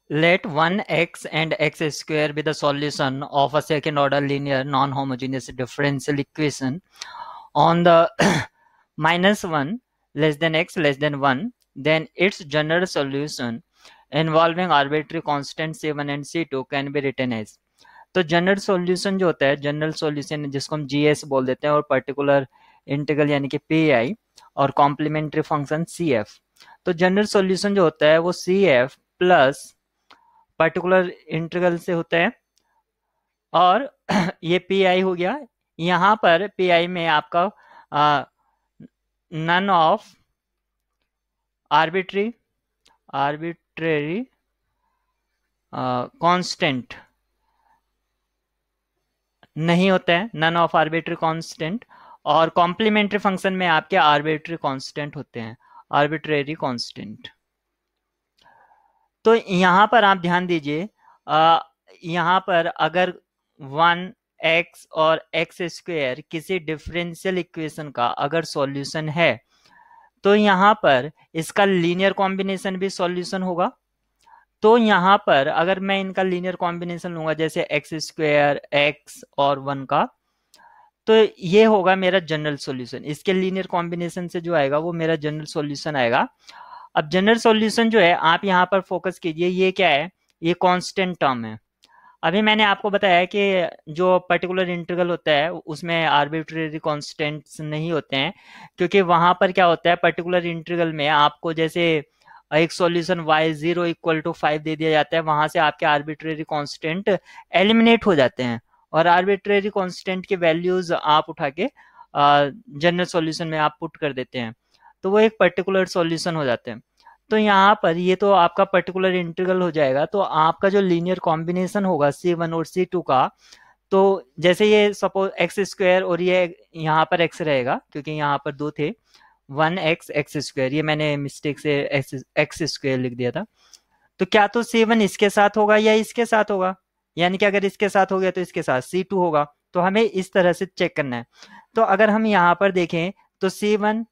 Let 1x and x square be the solution of a second order linear non-homogeneous differential equation on the minus 1 less than x less than 1, then its general solution involving arbitrary constants c1 and c2 can be written as। तो general solution जो होता है, general solution जिसको हम GS बोल देते हैं, और पर्टिकुलर इंटीग्रल यानी कि पीआई, और कॉम्प्लीमेंट्री फंक्शन सीएफ। तो जनरल सॉल्यूशन जो होता है वो सीएफ प्लस पर्टिकुलर इंटीग्रल से होता है, और ये पी आई हो गया। यहाँ पर पी आई में आपका none of arbitrary arbitrary constant नहीं होता है, नन ऑफ आर्बिट्री कांस्टेंट, और कॉम्प्लीमेंट्री फंक्शन में आपके आर्बिट्री कांस्टेंट होते हैं, आर्बिट्रेरी कांस्टेंट। तो यहाँ पर आप ध्यान दीजिए, यहाँ पर अगर 1x और x स्क्वायर किसी डिफरेंशियल इक्वेशन का अगर सॉल्यूशन है, तो यहाँ पर इसका लीनियर कॉम्बिनेशन भी सॉल्यूशन होगा। तो यहाँ पर अगर मैं इनका लीनियर कॉम्बिनेशन लूंगा, जैसे एक्स स्क्वायर एक्स और 1 का, तो ये होगा मेरा जनरल सॉल्यूशन। इसके लीनियर कॉम्बिनेशन से जो आएगा वो मेरा जनरल सॉल्यूशन आएगा। अब जनरल सॉल्यूशन जो है आप यहाँ पर फोकस कीजिए, ये क्या है, ये कांस्टेंट टर्म है। अभी मैंने आपको बताया कि जो पर्टिकुलर इंटीग्रल होता है उसमें आर्बिट्रेरी कांस्टेंट्स नहीं होते हैं, क्योंकि वहां पर क्या होता है, पर्टिकुलर इंटीग्रल में आपको जैसे एक सॉल्यूशन y0 इक्वल टू 5 दे दिया जाता है, वहां से आपके आर्बिट्रेरी कांस्टेंट एलिमिनेट हो जाते हैं, और आर्बिट्रेरी कांस्टेंट के वैल्यूज आप उठा के जनरल सॉल्यूशन में आप पुट कर देते हैं, तो वो एक पर्टिकुलर सॉल्यूशन हो जाते हैं। तो यहाँ पर ये तो आपका पर्टिकुलर इंटीग्रल हो जाएगा, तो आपका जो लीनियर कॉम्बिनेशन होगा C1 और C2 का, तो जैसे ये सपोज एक्स स्क्वायर और ये यहाँ पर x रहेगा, क्योंकि यहाँ पर दो थे, 1x एक्स स्क्वायर, ये मैंने मिस्टेक से एक्स स्क्वायर लिख दिया था। तो क्या तो C1 इसके साथ होगा या इसके साथ होगा, यानी कि अगर इसके साथ हो गया तो इसके साथ C2 होगा। तो हमें इस तरह से चेक करना है। तो अगर हम यहाँ पर देखें तो C1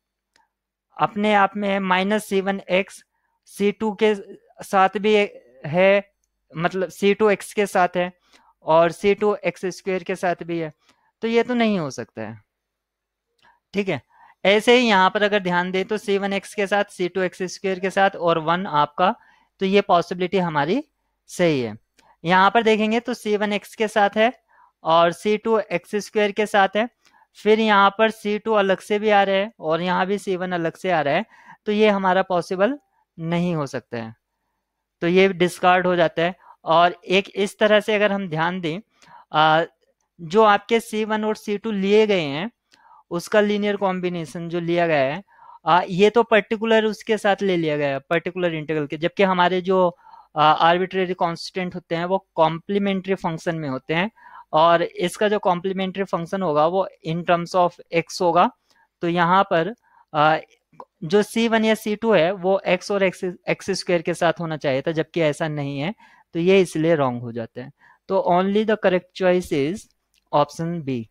अपने आप में -C1x C2 के साथ भी है, मतलब C2 x के साथ है, और C2 एक्स स्क्वायर के साथ भी है, तो ये तो नहीं हो सकता है। ठीक है, ऐसे ही यहाँ पर अगर ध्यान दें तो C1x के साथ C2 एक्स स्क्वायर के साथ और 1 आपका, तो ये पॉसिबिलिटी हमारी सही है। यहाँ पर देखेंगे तो C1x के साथ है और C2 एक्स स्क्वायर के साथ है, फिर यहाँ पर C2 अलग से भी आ रहा है और यहाँ भी C1 अलग से आ रहा है, तो ये हमारा पॉसिबल नहीं हो सकता है, तो ये डिस्कार्ड हो जाता है। और एक इस तरह से अगर हम ध्यान दें, जो आपके C1 और C2 लिए गए हैं उसका लीनियर कॉम्बिनेशन जो लिया गया है, ये तो पर्टिकुलर उसके साथ ले लिया गया है, पर्टिकुलर इंटीग्रल के, जबकि हमारे जो आर्बिट्रेरी कांस्टेंट होते हैं वो कॉम्प्लीमेंट्री फंक्शन में होते हैं, और इसका जो कॉम्प्लीमेंट्री फंक्शन होगा वो इन टर्म्स ऑफ एक्स होगा। तो यहाँ पर जो C1 या C2 है वो x और एक्स स्क्वायर के साथ होना चाहिए था, जबकि ऐसा नहीं है, तो ये इसलिए रॉन्ग हो जाते हैं। तो only the correct choice is option B.